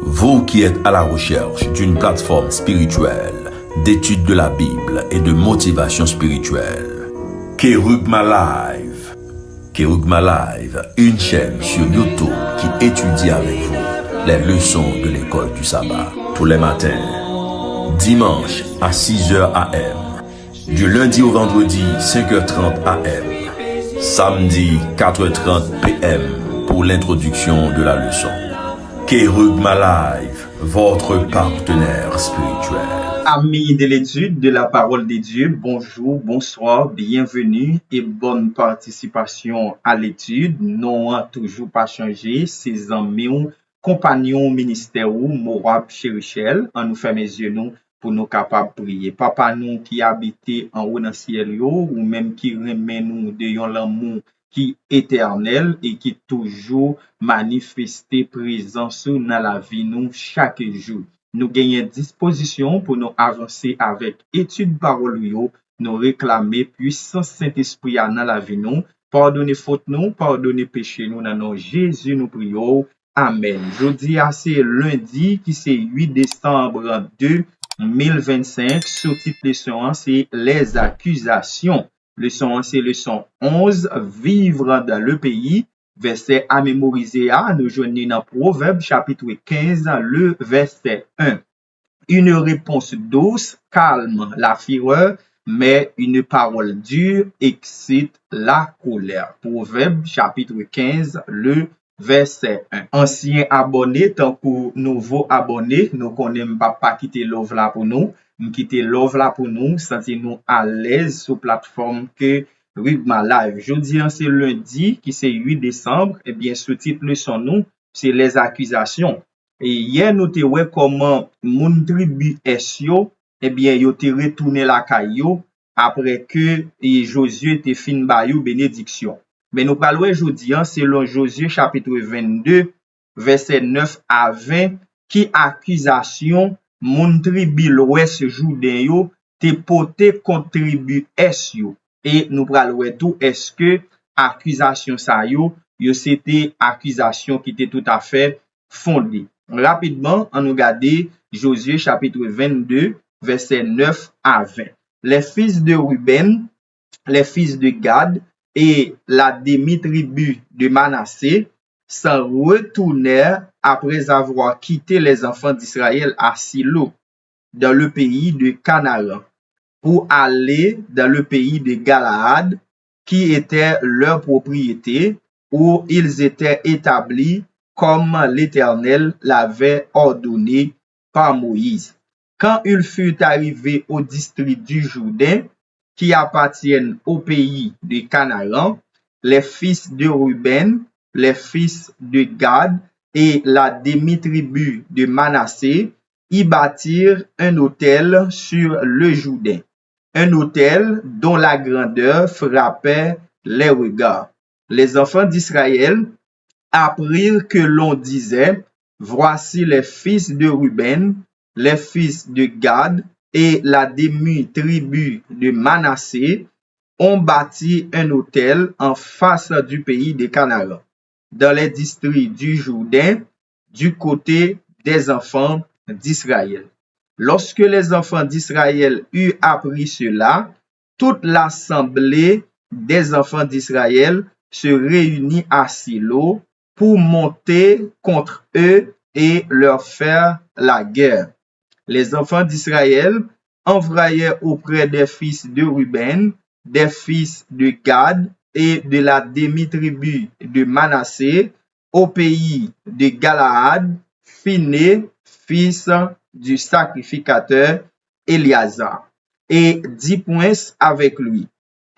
Vous qui êtes à la recherche d'une plateforme spirituelle, d'étude de la Bible et de motivation spirituelle, Kerugma Live. Kerugma Live, une chaîne sur YouTube qui étudie avec vous les leçons de l'école du sabbat tous les matins, dimanche à 6h AM, du lundi au vendredi 5h30 AM, samedi 4h30 PM pour l'introduction de la leçon. Kerugma Live, votre partenaire spirituel. Amis de l'étude de la parole de Dieu, bonjour, bonsoir, bienvenue et bonne participation à l'étude. Non a toujours pas changé, ses amis, compagnons ministère ou Morab Chérichel, en nous fait mes yeux nous pour nous capables de prier. Papa nous qui habite en haut dans le ciel yo, ou même qui remet nous de yon l'amour qui éternel et qui toujours manifesté présence dans la vie nous chaque jour. Nous gagnons disposition pour nous avancer avec étude parole yo, nous réclamer puissance Saint-Esprit dans la vie nous, pardonner faute nous, pardonner péché nous dans nom Jésus nous prions. Amen. Jeudi c'est lundi qui c'est 8 décembre 2025, sous titre leçon c'est les accusations. Leçon c'est leçon 11, vivre dans le pays. Verset à mémoriser à nous joindre dans Proverbe chapitre 15, le verset 1. Une réponse douce calme la fureur, mais une parole dure excite la colère. Proverbe chapitre 15, le verset 1. Ancien abonné, tant que nouveau abonné, nous connaissons pas quitter l'offre là pour nous. Quitter l'offre là pour nous, sentez-nous à l'aise sur plateforme que Kerugma Live. Jeudi, c'est lundi, qui c'est 8 décembre. Eh bien, ce titre leçon nous, c'est les accusations. Et hier, nous te ouais comment moun tribu Esyo, eh bien, yo te retourné la caillou après que Josué te fin bayou bénédiction. Mais nous parlons aujourd'hui, selon Josué chapitre 22, verset 9 à 20, qui accusation moun tribu l'ouest Jourdain yo te porté contre tribu Esyo. Et nous parlons tout, est-ce que accusation ça yo c'était accusation qui était tout à fait fondée. Rapidement, on nous regarde Josué chapitre 22, verset 9 à 20. Les fils de Ruben, les fils de Gad et la demi-tribu de Manassé s'en retournèrent après avoir quitté les enfants d'Israël à Silo, dans le pays de Canaan, pour aller dans le pays de Galaad, qui était leur propriété, où ils étaient établis comme l'Éternel l'avait ordonné par Moïse. Quand ils furent arrivés au district du Jourdain, qui appartiennent au pays de Canaan, les fils de Ruben, les fils de Gad et la demi-tribu de Manassé y bâtirent un autel sur le Jourdain, un autel dont la grandeur frappait les regards. Les enfants d'Israël apprirent que l'on disait, voici les fils de Ruben, les fils de Gad et la demi-tribu de Manassé ont bâti un autel en face du pays de Canaan, dans les districts du Jourdain, du côté des enfants d'Israël. Lorsque les enfants d'Israël eurent appris cela, toute l'assemblée des enfants d'Israël se réunit à Silo pour monter contre eux et leur faire la guerre. Les enfants d'Israël envoyèrent auprès des fils de Ruben, des fils de Gad et de la demi-tribu de Manassé au pays de Galaad, Phiné, fils du sacrificateur Éliazar, et 10 princes avec lui,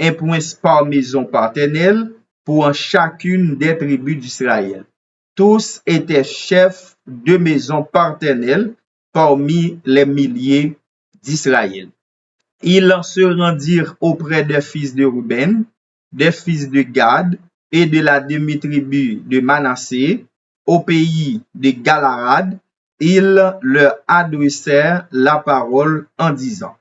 un prince par maison paternelle pour chacune des tribus d'Israël. Tous étaient chefs de maison paternelle parmi les milliers d'Israël. Ils se rendirent auprès des fils de Ruben, des fils de Gad et de la demi-tribu de Manassé au pays de Galaad. Ils leur adressèrent la parole en disant,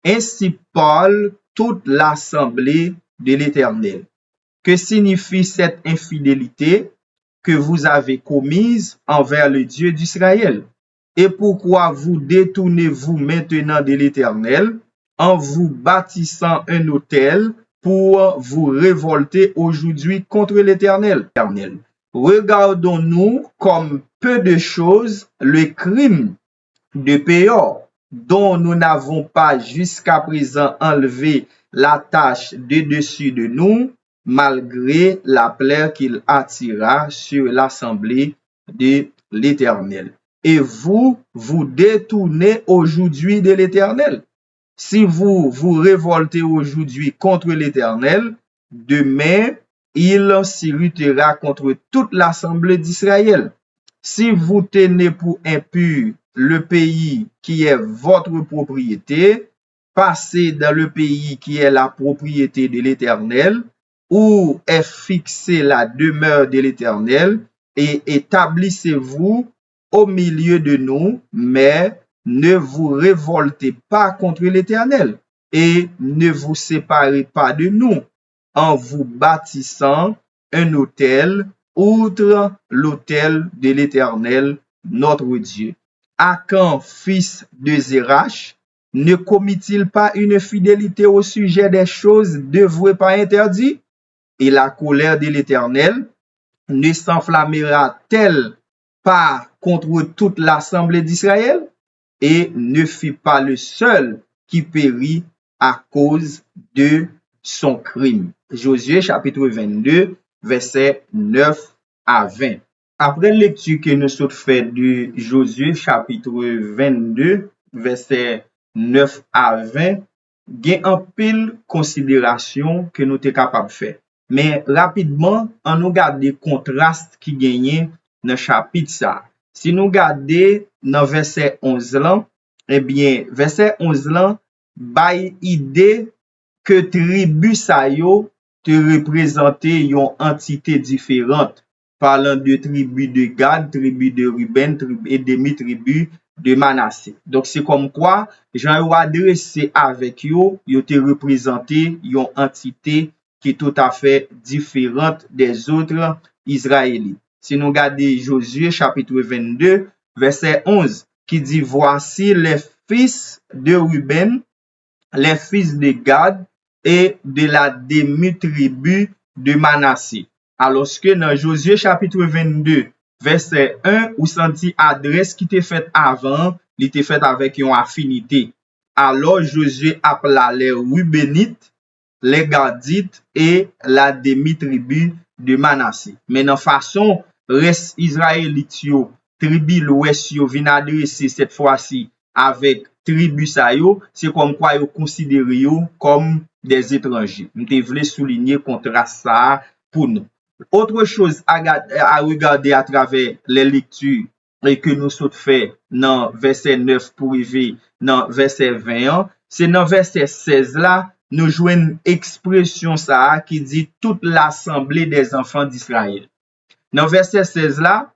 ainsi parle toute l'assemblée de l'Éternel. Que signifie cette infidélité? que vous avez commises envers le Dieu d'Israël? Et pourquoi vous détournez-vous maintenant de l'Éternel en vous bâtissant un autel pour vous révolter aujourd'hui contre l'Éternel? Regardons-nous comme peu de choses le crime de Péor, dont nous n'avons pas jusqu'à présent enlevé la tache de dessus de nous, malgré la plaie qu'il attira sur l'assemblée de l'Éternel. Et vous, vous détournez aujourd'hui de l'Éternel. Si vous vous révoltez aujourd'hui contre l'Éternel, demain, il s'irritera contre toute l'assemblée d'Israël. Si vous tenez pour impur le pays qui est votre propriété, passez dans le pays qui est la propriété de l'Éternel, où est fixée la demeure de l'Éternel, et établissez-vous au milieu de nous, mais ne vous révoltez pas contre l'Éternel, et ne vous séparez pas de nous, en vous bâtissant un autel outre l'autel de l'Éternel, notre Dieu. Akan, fils de Zérach, ne commit-il pas une fidélité au sujet des choses dévouées par interdit? Et la colère de l'Éternel ne s'enflammera-t-elle pas contre toute l'assemblée d'Israël? Et ne fut pas le seul qui périt à cause de son crime. Josué chapitre 22, versets 9 à 20. Après lecture que nous sommes fait de Josué chapitre 22, versets 9 à 20, il y a un pile considération que nous sommes capables de faire. Mais rapidement, on nous garde des contrastes qui gagnent dans le chapitre ça. Si nous regardons dans verset 11 là, eh bien, verset 11 là, bail idée que tribu sa yo te représente une entité différente, parlant de tribu de Gad, tribu de Ruben et demi-tribu de Manassé. Donc, c'est comme quoi, Jean a adressé avec yo te représenté une entité qui est tout à fait différente des autres Israélites. Si nous regardons Josué chapitre 22, verset 11, qui dit, voici les fils de Ruben, les fils de Gad et de la demi-tribu de Manassé. Alors que dans Josué chapitre 22, verset 1, ou senti adresse qui était faite avant, il était faite avec une affinité. Alors Josué appela les Rubénites, les Gadites et la demi-tribu de Manassé. Mais dans façon, reste Israélite yo, tribu l'ouest yo vient adresser cette fois-ci avec tribu sa yo, c'est comme quoi yo considère yo comme des étrangers. Nous voulons souligner contraste ça pour nous. Autre chose à regarder à travers les lectures et que nous sommes fait dans verset 9 pour arriver dans verset 20, c'est dans verset 16 là, nous jouons une expression ça qui dit toute l'assemblée des enfants d'Israël. Dans verset 16 là,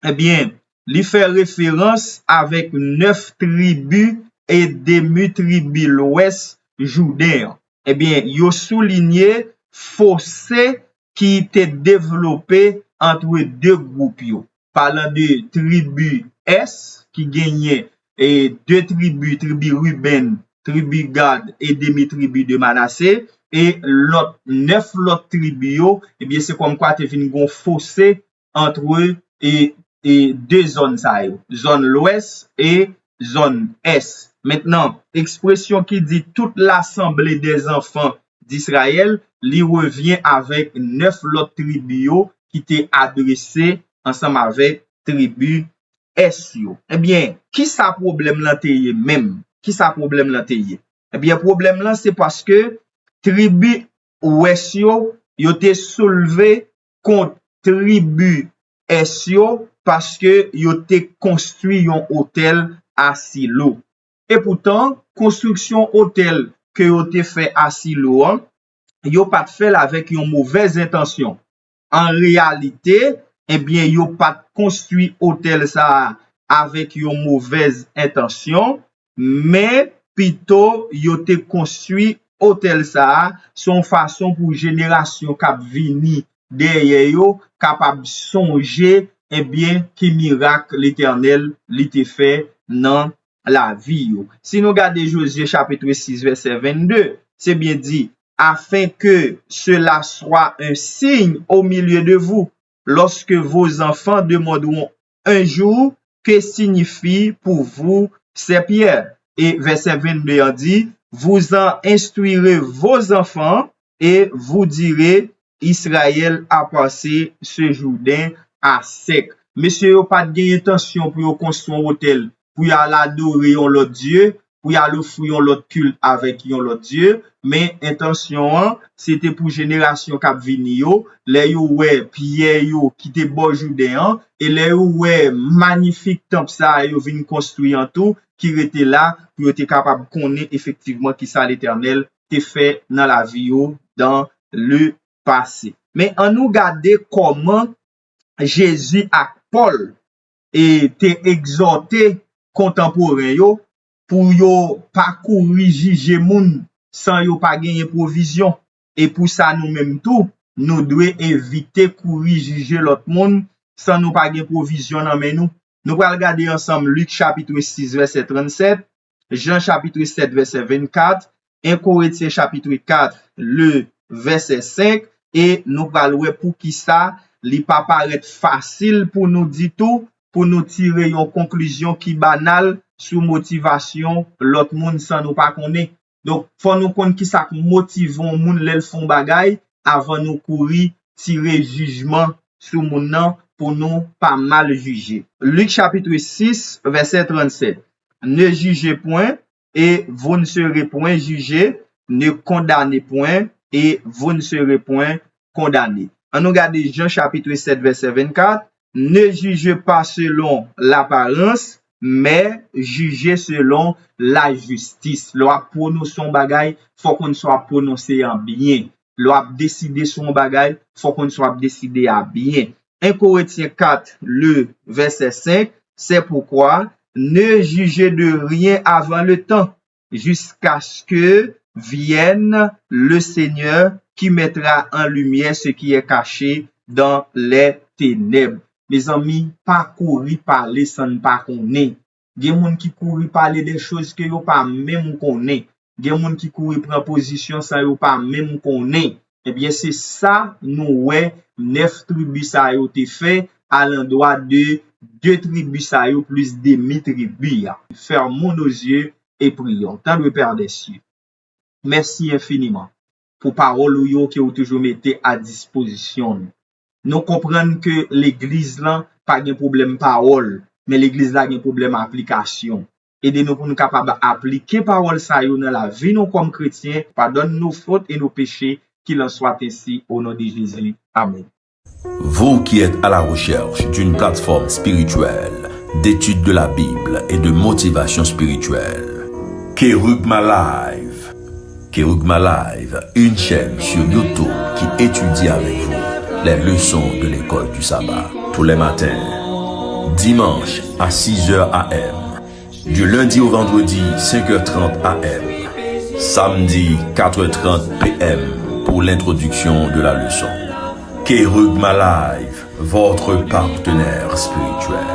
eh bien, il fait référence avec 9 tribus et demi-tribus l'ouest judain. Eh bien, il souligné fossé qui était développé entre deux groupes. Parlant de tribu S qui gagnait et deux tribus, tribu Ruben, tribu Gad et demi-tribu de Manassé, et l'autre 9 l'autre tribu, eh bien, c'est comme quoi tu fini gon fossé entre eux et deux zones ça, zone l'ouest et zone est. Maintenant, expression qui dit toute l'assemblée des enfants d'Israël, lui revient avec 9 autres tribus qui étaient adressés ensemble avec tribu est. Eh bien, qui ça problème là t'ayé même? Qui ça problème là t'ayé? Eh bien, problème là c'est parce que tribu ouest yo te soulevé contre tribu est parce que yo te construit un hôtel à Silo. Et pourtant, construction hôtel que yo te fait à Silo, yo pas fait avec une mauvaise intention. En réalité, eh bien, yo pas construit hôtel ça avec une mauvaise intention, mais plutôt yo te construit hôtel ça son façon pour génération k'ap vini derrière yo, capable songer, eh bien, qui miracle l'Éternel l'était fait dans la vie yo. Si nous regardons Josué chapitre 6 verset 22, c'est bien dit, afin que cela soit un signe au milieu de vous, lorsque vos enfants demanderont un jour, que signifie pour vous ces pierres? Et verset 22 en dit, vous en instruirez vos enfants et vous direz, Israël a passé ce Jourdain à sec. Monsieur yo pas de intention pour construire un hôtel, pour y aller adorer l'autre Dieu, pour y aller offrir l'autre culte avec l'autre Dieu, mais intention c'était pour génération qui vini yo, les yo ouais pierre yo qui te bon Jourdain et les yo ouais magnifique temple ça yo vinn construire en tout qui était là pour être capable connaître effectivement qui ça l'Éternel te fait dans la vie yo dans le passé. Mais on nous garder comment Jésus et Paul étaient exhortés contemporains yo pour yo pas courir juger moun sans yo pas gagner provision et pour ça nous même tout nous devons éviter courir juger l'autre monde sans nous pas gagner provision dans mais nous allons regarder ensemble Luc chapitre 6 verset 37, Jean chapitre 7 verset 24, 1 Corinthiens chapitre 4 le verset 5 et nous allons voir pour qui ça li pas paraître facile pour nous dire tout, pour nous tirer une conclusion qui banale sur motivation l'autre monde sans nous pas connaître. Donc faut nous connaître qui ça motive moun l'el font bagay avant nous courir tirer jugement sur moun nan pour nous pas mal juger. Luc chapitre 6 verset 37. Ne jugez point et vous ne serez point jugés, ne condamnez point et vous ne serez point condamnés. On nous regarde Jean chapitre 7 verset 24. Ne jugez pas selon l'apparence, mais jugez selon la justice. Loi prononce son bagay, faut qu'on soit prononcé en bien. Loi décider son bagay, faut qu'on soit décidé à bien. 1 Corinthiens 4, le verset 5, c'est pourquoi ne jugez de rien avant le temps, jusqu'à ce que vienne le Seigneur qui mettra en lumière ce qui est caché dans les ténèbres. Mes amis, pas courir parler sans ne pas connaître. Il y a des gens qui courent parler des choses que yo pas même connaît. Il y a des gens qui courent prendre position sans yo pas même connaît. Eh bien, c'est ça, nous, ouais, 9 tribus ça yo te fait à l'endroit de 2 tribus ça yo plus demi-tribus. Fermons nos yeux et prions. Tant le Père des cieux. Merci infiniment pour parole yo que vous toujours mettez à disposition. Nous comprenons que l'église là pas de problème parole, mais l'église là a un problème application. Aidez-nous pour nous capables d'appliquer parole ça yo dans la vie nous comme chrétiens. Pardonne nos fautes et nos péchés, qu'il en soit ainsi au nom de Jésus. Amen. Vous qui êtes à la recherche d'une plateforme spirituelle, d'étude de la Bible et de motivation spirituelle, Kerugma Live. Kerugma Live, une chaîne sur YouTube qui étudie avec vous les leçons de l'école du sabbat tous les matins, dimanche à 6h AM, du lundi au vendredi 5h30 AM, samedi 4h30 PM pour l'introduction de la leçon. Kerugma Live, votre partenaire spirituel.